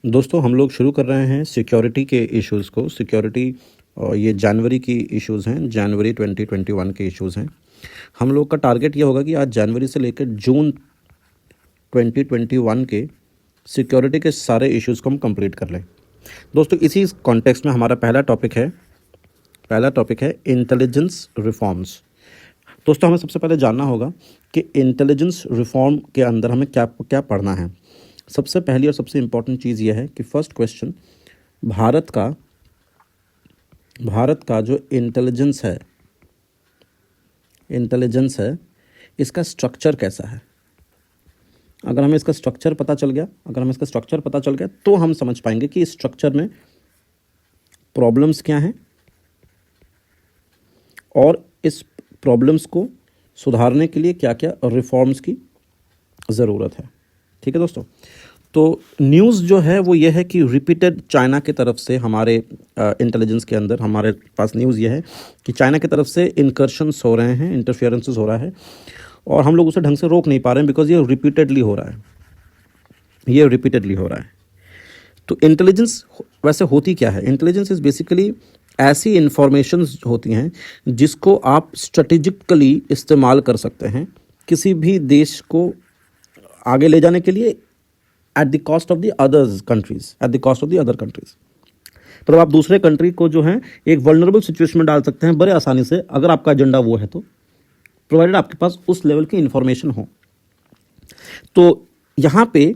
दोस्तों हम लोग शुरू कर रहे हैं सिक्योरिटी के इश्यूज़ को। सिक्योरिटी ये जनवरी की इश्यूज़ हैं, जनवरी 2021 के इश्यूज़ हैं। हम लोग का टारगेट ये होगा कि आज जनवरी से लेकर जून 2021 के सिक्योरिटी के सारे इश्यूज़ को हम कंप्लीट कर लें। दोस्तों इसी कॉन्टेक्स्ट में हमारा पहला टॉपिक है इंटेलिजेंस रिफॉर्म्स। दोस्तों हमें सबसे पहले जानना होगा कि इंटेलिजेंस रिफॉर्म के अंदर हमें क्या क्या पढ़ना है। सबसे पहली और सबसे इम्पॉर्टेंट चीज़ यह है कि फर्स्ट क्वेश्चन, भारत का जो इंटेलिजेंस है इसका स्ट्रक्चर कैसा है। अगर हमें इसका स्ट्रक्चर पता चल गया तो हम समझ पाएंगे कि इस स्ट्रक्चर में प्रॉब्लम्स क्या हैं और इस प्रॉब्लम्स को सुधारने के लिए क्या क्या रिफॉर्म्स की ज़रूरत है। ठीक है दोस्तों, तो न्यूज़ जो है वो ये है कि रिपीटेड चाइना की तरफ से हमारे इंटेलिजेंस के अंदर हमारे पास न्यूज़ ये है कि चाइना की तरफ से इंकर्शंस हो रहे हैं, इंटरफेरेंसेस हो रहा है और हम लोग उसे ढंग से रोक नहीं पा रहे हैं बिकॉज ये रिपीटेडली हो रहा है। तो इंटेलिजेंस वैसे होती क्या है? इंटेलिजेंस इज़ बेसिकली ऐसी इंफॉर्मेशंस होती हैं जिसको आप स्ट्रेटेजिकली इस्तेमाल कर सकते हैं किसी भी देश को आगे ले जाने के लिए at the cost of the other countries. मतलब आप दूसरे कंट्री को जो है एक वल्नरेबल सिचुएशन में डाल सकते हैं बड़े आसानी से, अगर आपका एजेंडा वो है तो, प्रोवाइडेड आपके पास उस लेवल की इंफॉर्मेशन हो। तो यहाँ पे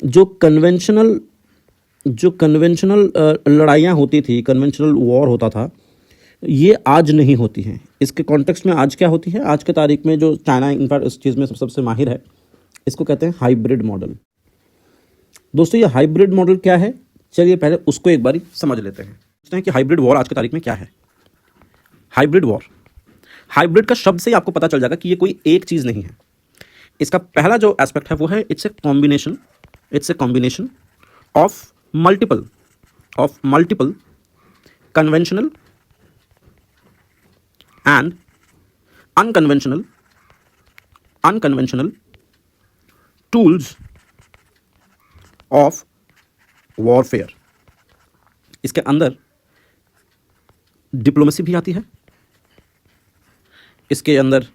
जो कन्वेंशनल लड़ाइयाँ होती थी, कन्वेंशनल वॉर होता था, ये आज नहीं होती हैं। इसके कॉन्टेक्स्ट में आज क्या होती है? आज के तारीख में जो चाइना इनफैक्ट इस चीज़ में सबसे माहिर है, इसको कहते हैं हाइब्रिड मॉडल। दोस्तों ये हाइब्रिड मॉडल क्या है? चलिए पहले उसको एक बारी समझ लेते हैं। सोचते हैं कि हाइब्रिड वॉर आज की तारीख में क्या है। हाइब्रिड का शब्द से ही आपको पता चल जाएगा कि ये कोई एक चीज़ नहीं है। इसका पहला जो एस्पेक्ट है वो है it's a combination of multiple conventional and unconventional tools of warfare. इसके अंदर डिप्लोमेसी भी आती है, इसके अंदर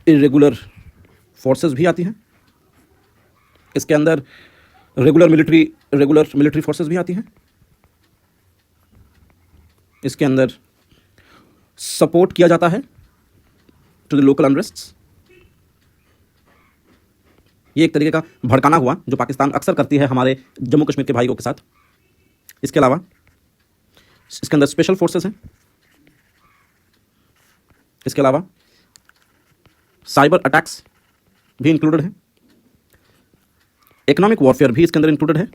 इरेगुलर फोर्सेस भी आती हैं, इसके अंदर रेगुलर मिलिट्री फोर्सेस भी आती हैं, इसके अंदर सपोर्ट किया जाता है टू द लोकल अनरेस्ट्स। ये एक तरीके का भड़काना हुआ जो पाकिस्तान अक्सर करती है हमारे जम्मू कश्मीर के भाइयों के साथ। इसके अलावा इसके अंदर स्पेशल फोर्सेस हैं, इसके अलावा साइबर अटैक्स भी इंक्लूडेड हैं, इकोनॉमिक वॉरफेयर भी इसके अंदर इंक्लूडेड है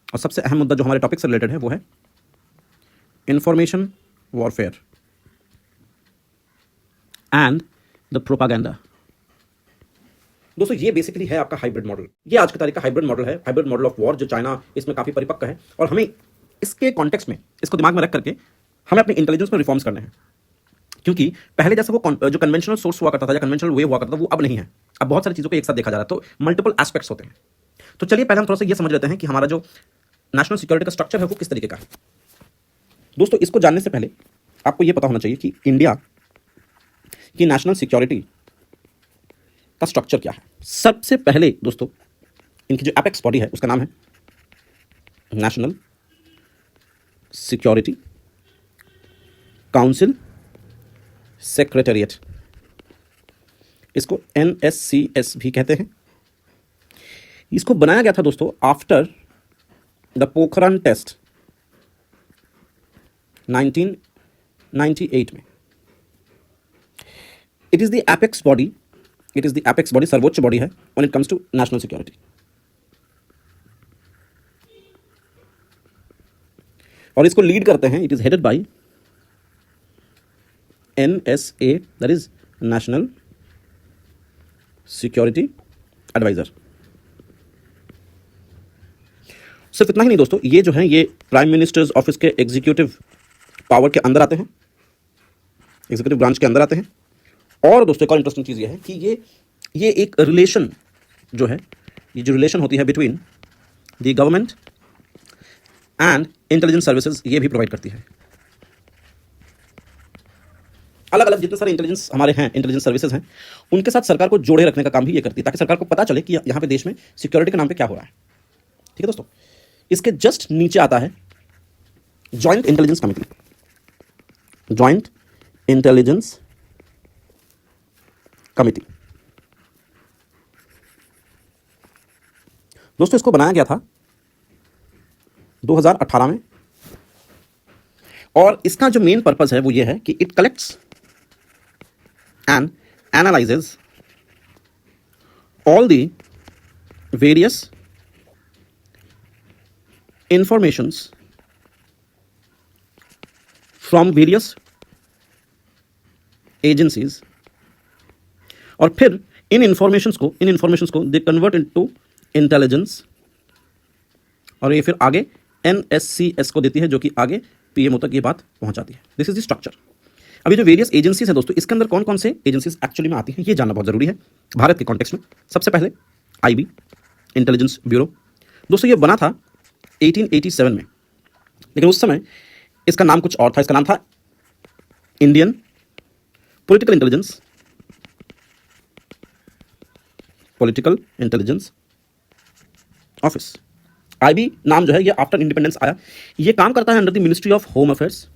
और सबसे अहम मुद्दा जो हमारे टॉपिक से रिलेटेड है वो है information warfare and the propaganda. दोस्तों ये बेसिकली है आपका हाइब्रिड मॉडल। ये आज की तारीख का हाइब्रिड मॉडल है, हाइब्रिड मॉडल ऑफ वॉर, जो चाइना इसमें काफ़ी परिपक्व है और हमें इसके कॉन्टेक्स्ट में इसको दिमाग में रख करके हमें अपने इंटेलिजेंस में रिफॉर्म्स करने हैं। क्योंकि पहले जैसे वो जो कन्वेंशनल सोर्स हुआ करता था या कन्वेंशनल वे हुआ करता था वो अब नहीं है। अब बहुत सारी चीज़ों को एक साथ देखा जा रहा है, तो मल्टीपल एस्पेक्ट्स होते हैं। तो चलिए पहले हम थोड़ा सा ये समझ लेते हैं कि हमारा जो नेशनल सिक्योरिटी का स्ट्रक्चर है वो किस तरीके का है। दोस्तों इसको जानने से पहले आपको ये पता होना चाहिए कि इंडिया की नेशनल सिक्योरिटी का स्ट्रक्चर क्या है। सबसे पहले दोस्तों इनकी जो एपेक्स बॉडी है उसका नाम है नेशनल सिक्योरिटी काउंसिल सेक्रेटेरिएट। इसको NSCS भी कहते हैं। इसको बनाया गया था दोस्तों आफ्टर द पोखरण टेस्ट 1998 में। It is the apex body, सर्वोच्च बॉडी है when it comes to national security. और इसको लीड करते हैं, it is headed by NSA, that is national security adviser. सिर्फ इतना ही नहीं दोस्तों, ये जो है ये प्राइम मिनिस्टर्स ऑफिस के एग्जीक्यूटिव पावर के अंदर आते हैं, एग्जीक्यूटिव ब्रांच के अंदर आते हैं। और दोस्तों एक और इंटरेस्टिंग चीज़ ये है कि ये ये एक रिलेशन जो है, ये जो रिलेशन होती है between the government and intelligence services, ये भी प्रोवाइड करती है। अलग अलग जितने सारे इंटेलिजेंस हमारे हैं, इंटेलिजेंस सर्विसेज हैं, उनके साथ सरकार को जोड़े रखने का काम भी ये करती है, ताकि सरकार को पता चले कि यहाँ पे देश में सिक्योरिटी के नाम पे क्या हो रहा है। ठीक है दोस्तों, इसके जस्ट नीचे आता है joint intelligence committee. Joint intelligence committee दोस्तों, इसको बनाया गया था 2018 में, और इसका जो मेन पर्पस है वो ये है कि it collects and analyses all the various informations from various agencies, और फिर इन इंफॉर्मेशंस को दे कन्वर्ट इनटू इंटेलिजेंस, और ये फिर आगे NSCS को देती है, जो कि आगे PMO तक ये बात पहुंचाती है। This is the structure. अभी जो वेरियस एजेंसीज है दोस्तों, इसके अंदर कौन कौन से एजेंसीज एक्चुअली में आती हैं, ये जानना बहुत जरूरी है भारत के कॉन्टेक्स्ट में। सबसे पहले IB, इंटेलिजेंस ब्यूरो। दोस्तों ये बना था 1887 में, लेकिन उस समय इसका नाम कुछ और था। इसका नाम था Indian political intelligence office. IB नाम जो है ये आफ्टर इंडिपेंडेंस आया। ये काम करता है under the ministry of home affairs.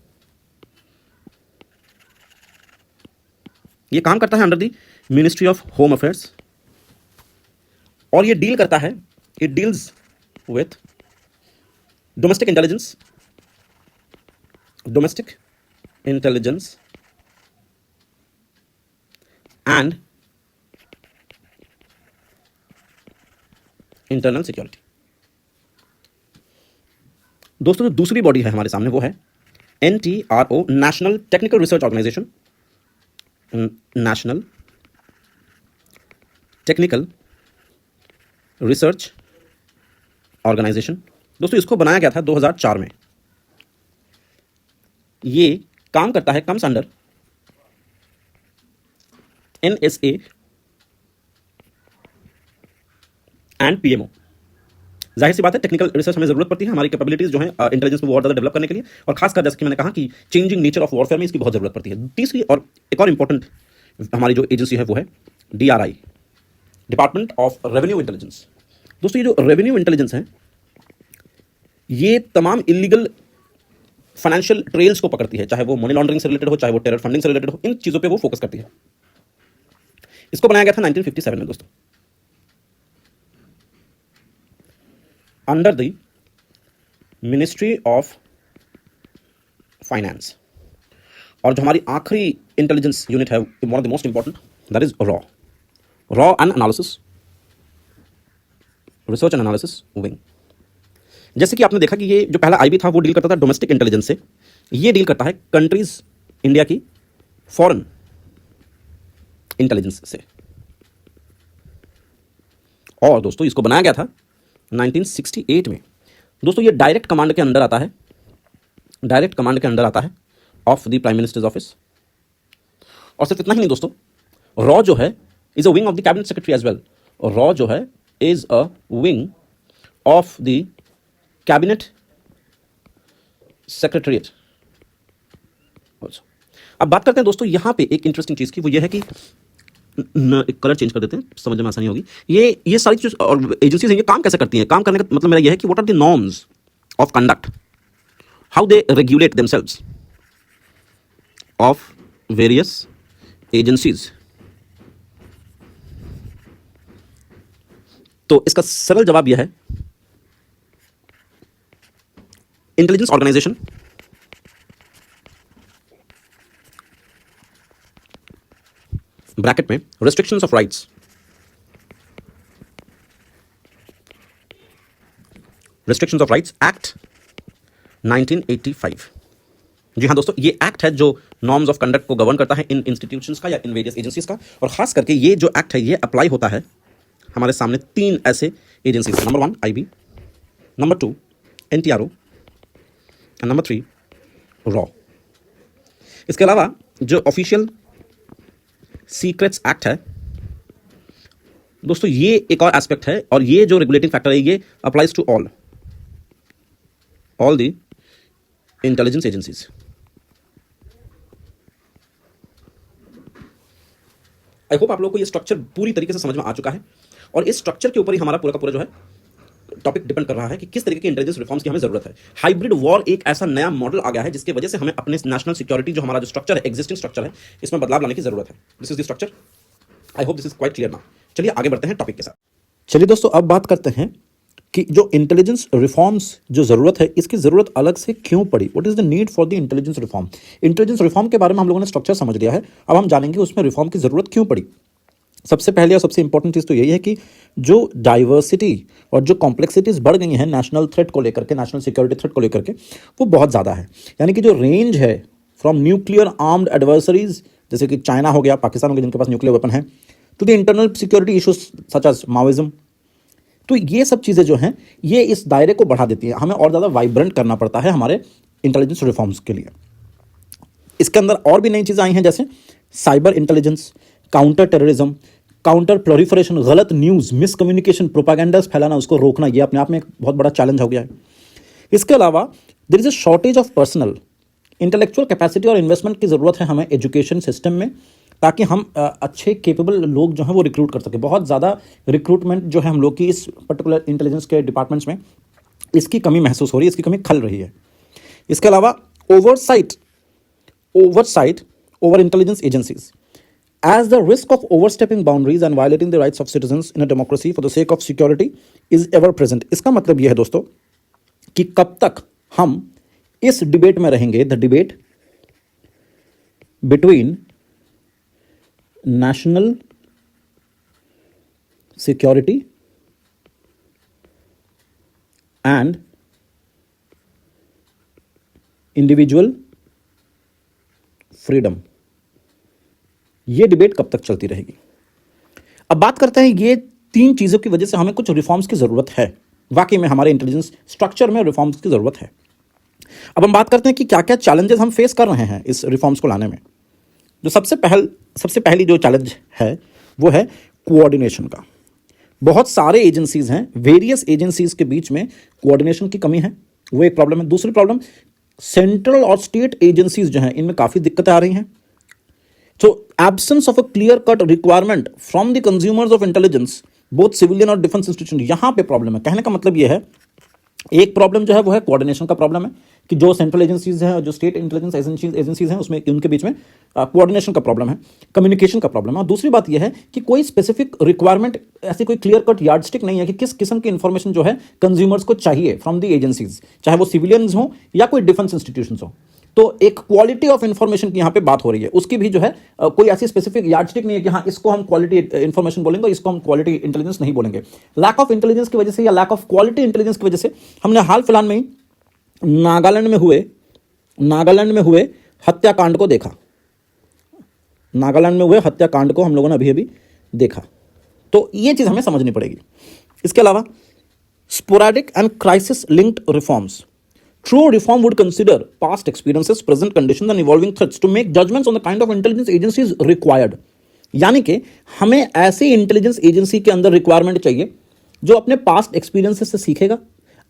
ये काम करता है under the ministry of home affairs, और ये डील करता है, it deals with domestic intelligence and internal security. दोस्तों जो दूसरी बॉडी है हमारे सामने वो है NTRO, national technical research organisation. National technical research organisation. दोस्तों इसको बनाया गया था 2004 में। ये काम करता है, comes under NSA and PMO। जाहिर सी बात है, टेक्निकल रिसर्च हमें जरूरत पड़ती है, हमारी कैपेबिलिटीज जो है इंटेलिजेंस में बहुत ज़्यादा डेवलप करने के लिए, और खासकर जैसे कि मैंने कहा कि चेंजिंग नेचर ऑफ वॉरफेयर में इसकी बहुत जरूरत पड़ती है। तीसरी और एक और इंपॉर्टेंट हमारी जो एजेंसी है वो है DRI, department of revenue intelligence. दोस्तों ये जो रेवेन्यू इंटेलिजेंस है, ये तमाम इलीगल फाइनेंशियल ट्रेल्स को पकड़ती है, चाहे वो मनी लॉन्ड्रिंग से रिलेटेड हो, चाहे वो टेरर फंडिंग से रिलेटेड हो, इन चीज़ों पे वो फोकस करती है। इसको बनाया गया था 1957 में दोस्तों, under the ministry of finance. और जो हमारी आखिरी इंटेलिजेंस यूनिट है, one of the most important, that is raw and analysis, research and analysis wing. जैसे कि आपने देखा कि ये जो पहला IB था वो डील करता था डोमेस्टिक इंटेलिजेंस से, ये डील करता है कंट्रीज इंडिया की फॉरेन इंटेलिजेंस से। और दोस्तों इसको बनाया गया था 1968 में। दोस्तों ये डायरेक्ट कमांड के अंदर आता है, of the prime minister's office. और सिर्फ इतना ही नहीं दोस्तों, रॉ जो है is a wing of the cabinet secretary as well. रॉ जो है is a wing of the cabinet secretariat. अब बात करते हैं दोस्तों यहां पे एक इंटरेस्टिंग चीज की, वो ये है कि कलर चेंज कर देते हैं, समझने में आसानी होगी। ये सारी जो एजेंसीज हैं ये काम कैसे करती हैं? काम करने का मतलब मेरा यह है कि what are the norms of conduct, how they regulate themselves of various agencies. तो इसका सरल जवाब यह है, इंटेलिजेंस ऑर्गेनाइजेशन ब्रैकेट में रिस्ट्रिक्शंस ऑफ राइट्स, एक्ट 1985। जी हाँ दोस्तों, ये एक्ट है जो नॉर्म्स ऑफ कंडक्ट को गवर्न करता है इन इंस्टीट्यूशंस का या इन वेरियस एजेंसीज का। और खास करके ये जो एक्ट है ये अप्लाई होता है हमारे सामने 3 ऐसे agencies, number 1 IB, number 2 NTRO and number 3 raw. इसके अलावा जो ऑफिशियल सीक्रेट्स एक्ट है दोस्तों ये एक और एस्पेक्ट है, और ये जो रेगुलेटिंग फैक्टर है ये applies to all the intelligence agencies. I hope आप लोगों को ये स्ट्रक्चर पूरी तरीके से समझ में आ चुका है, और इस स्ट्रक्चर के ऊपर ही हमारा पूरा का पूरा जो है टॉपिक डिपेंड कर रहा है कि किस तरीके के इंटेलिजेंस रिफॉर्म्स की हमें जरूरत है। हाइब्रिड वॉर एक ऐसा नया मॉडल आ गया है जिसकी वजह से हमें अपने नेशनल सिक्योरिटी जो हमारा जो स्ट्रक्चर है, एग्जिस्टिंग स्ट्रक्चर है, इसमें बदलाव लाने की जरूरत है। This is the structure. I hope this is quite clear now. चलिए आगे बढ़ते हैं टॉपिक के साथ। चलिए दोस्तों, अब बात करते हैं कि जो इंटेलिजेंस रिफॉर्म्स जो ज़रूरत है, इसकी ज़रूरत अलग से क्यों पड़ी। What is the need for the intelligence reform. Intelligence reform के बारे में हम लोगों ने स्ट्रक्चर समझ लिया है, अब हम जानेंगे उसमें रिफॉर्म की ज़रूरत क्यों पड़ी। सबसे पहले और सबसे इंपॉर्टेंट चीज़ तो यही है कि जो डाइवर्सिटी और जो कॉम्प्लेक्सिटीज़ बढ़ गई हैं नेशनल थ्रेट को लेकर के, नेशनल सिक्योरिटी थ्रेट को लेकर के, वो बहुत ज़्यादा है। यानी कि जो रेंज है फ्रॉम न्यूक्लियर आर्म्ड एडवर्सरीज, जैसे कि चाइना हो गया, पाकिस्तान हो गया, जिनके पास न्यूक्लियर वेपन है, to the internal security issues such as Maoism. तो ये सब चीज़ें जो हैं ये इस दायरे को बढ़ा देती हैं। हमें और ज़्यादा वाइब्रेंट करना पड़ता है हमारे इंटेलिजेंस रिफॉर्म्स के लिए। इसके अंदर और भी नई चीज़ें आई हैं, जैसे cyber intelligence, counter terrorism, counter proliferation, गलत न्यूज़, मिसकम्युनिकेशन, प्रोपागेंडास फैलाना, उसको रोकना, ये अपने आप में एक बहुत बड़ा चैलेंज हो गया है। इसके अलावा there is a shortage of personal intellectual capacity और इन्वेस्टमेंट की ज़रूरत है हमें एजुकेशन सिस्टम में, ताकि हम अच्छे केपेबल लोग जो हैं वो रिक्रूट कर सकें। बहुत ज़्यादा रिक्रूटमेंट जो है हम लोग की इस पर्टिकुलर इंटेलिजेंस के डिपार्टमेंट्स में, इसकी कमी महसूस हो रही है, इसकी कमी खल रही है। इसके अलावा oversight over intelligence agencies, as the risk of overstepping boundaries and violating the rights of citizens in a democracy for the sake of security is ever present। इसका मतलब यह है दोस्तों कि कब तक हम इस डिबेट में रहेंगे, the debate between national security and individual freedom. ये डिबेट कब तक चलती रहेगी। अब बात करते हैं, ये तीन चीज़ों की वजह से हमें कुछ रिफॉर्म्स की ज़रूरत है। वाकई में हमारे इंटेलिजेंस स्ट्रक्चर में रिफॉर्म्स की ज़रूरत है। अब हम बात करते हैं कि क्या क्या चैलेंजेस हम फेस कर रहे हैं इस रिफॉर्म्स को लाने में। जो सबसे पहली जो चैलेंज है वो है कोऑर्डिनेशन का। बहुत सारे एजेंसीज हैं, वेरियस एजेंसीज के बीच में कोऑर्डिनेशन की कमी है, वो एक प्रॉब्लम है। दूसरी प्रॉब्लम, सेंट्रल और स्टेट एजेंसीज जो हैं इनमें काफ़ी दिक्कतें आ रही हैं। So absence of a clear-cut requirement from the consumers of intelligence, both civilian और डिफेंस इंस्टीट्यूशन, यहाँ पे प्रॉब्लम है। कहने का मतलब ये है, एक प्रॉब्लम जो है वो है कोऑर्डिनेशन का प्रॉब्लम है, कि जो सेंट्रल एजेंसीज हैं और जो स्टेट इंटेलिजेंस एजेंसीज हैं उसमें उनके बीच में कोऑर्डिनेशन का प्रॉब्लम है, कम्युनिकेशन का प्रॉब्लम है। और दूसरी बात यह है कि कोई स्पेसिफिक रिक्वायरमेंट, ऐसी कोई क्लियर कट यार्डस्टिक नहीं है कि किस किस्म की इंफॉर्मेशन जो है कंज्यूमर्स को चाहिए फ्रॉम द एजेंसीज, चाहे वो सिविलियंस हो या कोई डिफेंस इंस्टीट्यूशन हो। तो एक क्वालिटी ऑफ इंफॉर्मेशन की यहाँ पे बात हो रही है, उसकी भी जो है कोई ऐसी स्पेसिफिक यार्डस्टिक नहीं है कि हाँ इसको हम क्वालिटी इंफॉर्मेशन बोलेंगे, इसको हम क्वालिटी इंटेलिजेंस नहीं बोलेंगे। लैक ऑफ इंटेलिजेंस की वजह से या लैक ऑफ क्वालिटी इंटेलिजेंस की वजह से हमने हाल फिलहाल में ही नागालैंड में हुए हत्याकांड को देखा। नागालैंड में हुए हत्याकांड को हम लोगों ने अभी अभी देखा। तो ये चीज़ हमें समझनी पड़ेगी। इसके अलावा sporadic and crisis linked reforms. True reform would consider past experiences, present conditions and evolving threats to make judgments on the kind of intelligence agencies required। यानी कि हमें ऐसी इंटेलिजेंस एजेंसी के अंदर रिक्वायरमेंट चाहिए जो अपने पास्ट एक्सपीरियंसेस से सीखेगा,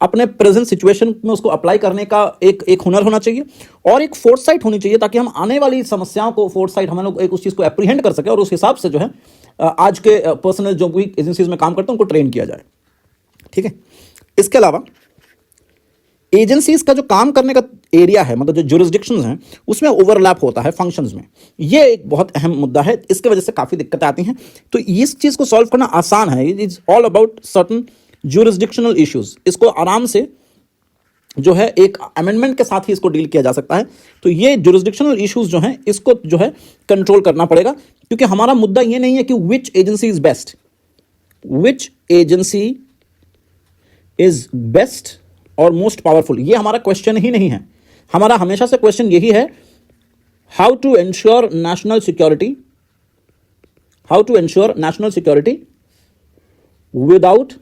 अपने प्रेजेंट सिचुएशन में उसको अप्लाई करने का एक हुनर होना चाहिए, और एक फोर्साइट होनी चाहिए, ताकि हम आने वाली समस्याओं को फोर्साइट हम लोग एक उस चीज़ को एप्रीहेंड कर सके और उस हिसाब से जो है आज के पर्सनल जो भी एजेंसीज में काम करते हैं उनको ट्रेन किया जाए। ठीक है। इसके अलावा एजेंसीज का जो काम करने का एरिया है, मतलब जो जुरिस्डिक्शंस हैं, उसमें ओवरलैप होता है फंक्शंस में। ये एक बहुत अहम मुद्दा है, इसके वजह से काफ़ी दिक्कतें आती हैं। तो इस चीज़ को सॉल्व करना आसान है। It is all about certain jurisdictional issues. इसको आराम से जो है एक अमेंडमेंट के साथ ही इसको डील किया जा सकता है। तो ये जुरिस्डिक्शनल इश्यूज जो हैं इसको जो है कंट्रोल करना पड़ेगा, क्योंकि हमारा मुद्दा ये नहीं है कि which agency is best, which agency is best और मोस्ट पावरफुल, ये हमारा क्वेश्चन ही नहीं है। हमारा हमेशा से क्वेश्चन यही है, how to ensure national security without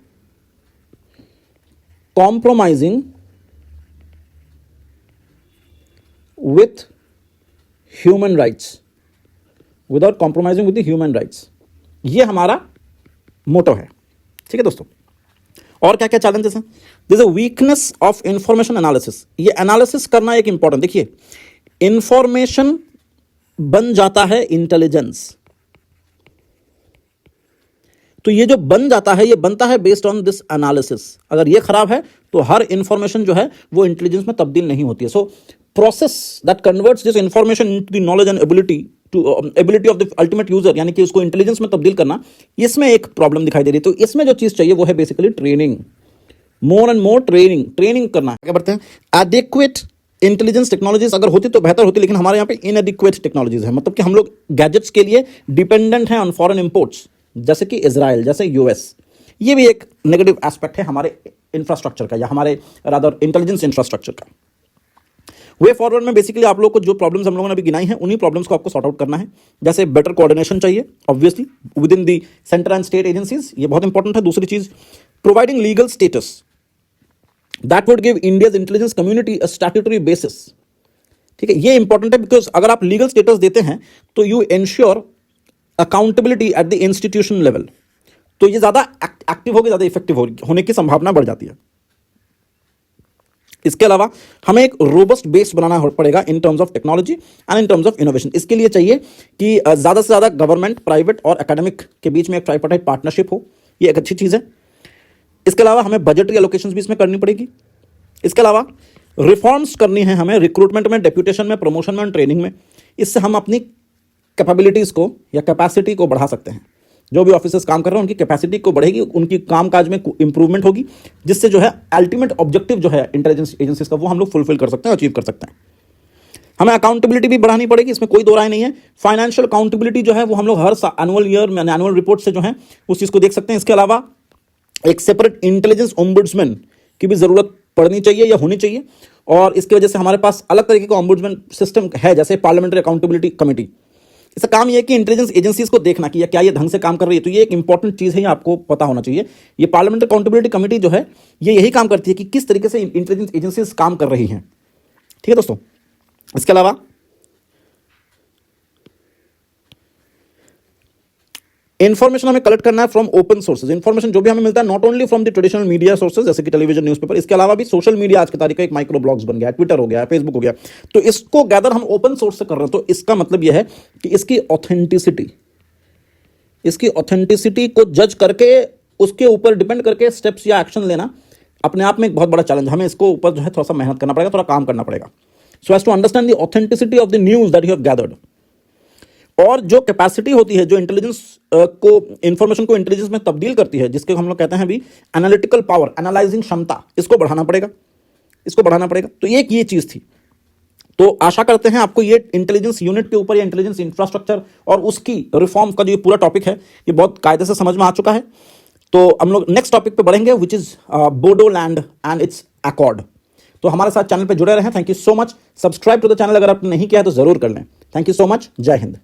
compromising with human rights, ये हमारा मोटो है। ठीक है दोस्तों, और क्या क्या चैलेंजेस हैं? This a weakness of information analysis. ये एनालिसिस करना एक इंपॉर्टेंट, देखिए इंफॉर्मेशन बन जाता है इंटेलिजेंस, तो ये जो बन जाता है ये बनता है बेस्ड ऑन दिस एनालिसिस। अगर ये खराब है तो हर इंफॉर्मेशन जो है वो इंटेलिजेंस में तब्दील नहीं होती है। So process that converts this information into the knowledge and ability to ability of the ultimate user, यानी कि उसको इंटेलिजेंस में तब्दील करना, इसमें एक प्रॉब्लम दिखाई दे रही है। तो इसमें जो चीज चाहिए वो है basically training, more and more training करना। क्या बढ़ते हैं? एडिक्वेट इंटेलिजेंस टेक्नोलॉजीज अगर होती तो बेहतर होती, लेकिन हमारे यहाँ पे इनएडिक्वेट टेक्नोलॉजीज है, मतलब कि हम लोग गैजेट्स के लिए डिपेंडेंट हैं ऑन फॉरेन इंपोर्ट्स, जैसे कि इजराइल, जैसे यूएस। ये भी एक नेगेटिव एस्पेक्ट है हमारे इंफ्रास्ट्रक्चर का, या हमारे रादर इंटेलिजेंस इंफ्रास्ट्रक्चर का। वे फॉरवर्ड में बेसिकली आप लोग को जो प्रॉब्लम्स हम लोगों ने अभी गिनाई हैं उन्हीं प्रॉब्लम्स को आपको सॉर्ट आउट करना है। जैसे बेटर कोऑर्डिनेशन चाहिए obviously with in the centre and state agencies, ये बहुत इंपॉर्टेंट है। दूसरी चीज, providing legal status that would give India's intelligence community a statutory basis. ठीक है, ये इंपॉर्टेंट है बिकॉज अगर आप लीगल स्टेटस देते हैं तो you ensure accountability at the institution level, तो ये ज्यादा एक्टिव होगी, ज्यादा इफेक्टिव होने की संभावना बढ़ जाती है। इसके अलावा हमें एक रोबस्ट बेस बनाना पड़ेगा in terms of technology and in terms of innovation. इसके लिए चाहिए कि ज्यादा से ज्यादा गवर्नमेंट, प्राइवेट और एकेडमिक के बीच में एक ट्राइपार्टाइट पार्टनरशिप हो, ये एक अच्छी चीज है। इसके अलावा हमें बजटरी एलोकेशंस भी इसमें करनी पड़ेगी। इसके अलावा रिफॉर्म्स करनी है हमें रिक्रूटमेंट में, डेप्यूटेशन में, प्रमोशन में और ट्रेनिंग में। इससे हम अपनी कैपेबिलिटीज को या कैपेसिटी को बढ़ा सकते हैं। जो भी ऑफिसर्स काम कर रहे हैं उनकी कैपेसिटी को बढ़ेगी, उनकी कामकाज में इंप्रूवमेंट होगी, जिससे जो है अल्टीमेट ऑब्जेक्टिव जो है इंटेलिजेंस एजेंसीज का वो हम लोग फुलफिल कर सकते हैं, अचीव कर सकते हैं। हमें अकाउंटेबिलिटी भी बढ़ानी पड़ेगी, इसमें कोई दो राय नहीं है। फाइनेंशियल अकाउंटेबिलिटी जो है वो हम लोग हर एनुअल ईयर में एनुअल रिपोर्ट से जो है उस चीज़ को देख सकते हैं। इसके अलावा एक सेपरेट इंटेलिजेंस ओम्बुड्समैन की भी ज़रूरत पड़नी चाहिए या होनी चाहिए, और इसकी वजह से हमारे पास अलग तरीके का ओम्बुड्समैन सिस्टम है, जैसे पार्लियामेंट्री अकाउंटेबिलिटी कमेटी। इसका काम यह है कि इंटेलिजेंस एजेंसीज को देखना कि क्या ये ढंग से काम कर रही है, तो ये एक इंपॉर्टेंट चीज़ है, ये आपको पता होना चाहिए। ये पार्लियामेंट्री अकाउंटेबिलिटी कमेटी जो है ये यही काम करती है कि किस तरीके से इंटेलिजेंस एजेंसीज काम कर रही हैं। ठीक है दोस्तों, इसके अलावा इंफॉर्मेशन हमें कलेक्ट करना है फ्रॉम ओपन सोर्सेज। इंफॉर्मेशन जो भी हमें मिलता है not only from the traditional media sources जैसे कि टेलीविजन, न्यूज़पेपर, इसके अलावा भी सोशल मीडिया आज की तारीख का एक माइक्रो ब्लॉग्स बन गया है, ट्विटर हो गया, फेसबुक हो गया, तो इसको गैदर हम ओपन सोर्स से कर रहे हैं। तो इसका मतलब यह है कि इसकी ऑथेंटिसिटी को जज करके उसके ऊपर डिपेंड करके स्टेप्स या एक्शन लेना अपने आप में एक बहुत बड़ा चैलेंज। हमें इसको ऊपर जो है थोड़ा सा मेहनत करना पड़ेगा, थोड़ा काम करना पड़ेगा, so as to understand the authenticity of the news that you have gathered. और जो कैपेसिटी होती है, जो इंटेलिजेंस को, इंफॉर्मेशन को इंटेलिजेंस में तब्दील करती है, जिसके हम लोग कहते हैं अभी एनालिटिकल पावर, एनालाइजिंग क्षमता, इसको बढ़ाना पड़ेगा। तो एक ये चीज थी। तो आशा करते हैं आपको ये इंटेलिजेंस यूनिट के ऊपर या इंटेलिजेंस इंफ्रास्ट्रक्चर और उसकी रिफॉर्म का जो ये पूरा टॉपिक है ये बहुत कायदे से समझ में आ चुका है। तो हम लोग नेक्स्ट टॉपिक पे बढ़ेंगे, which is Bodoland and its accord. तो हमारे साथ चैनल पे जुड़े रहें। Thank you so much. Subscribe to the channel अगर आपने नहीं किया है तो जरूर कर लें। Thank you so much. जय हिंद।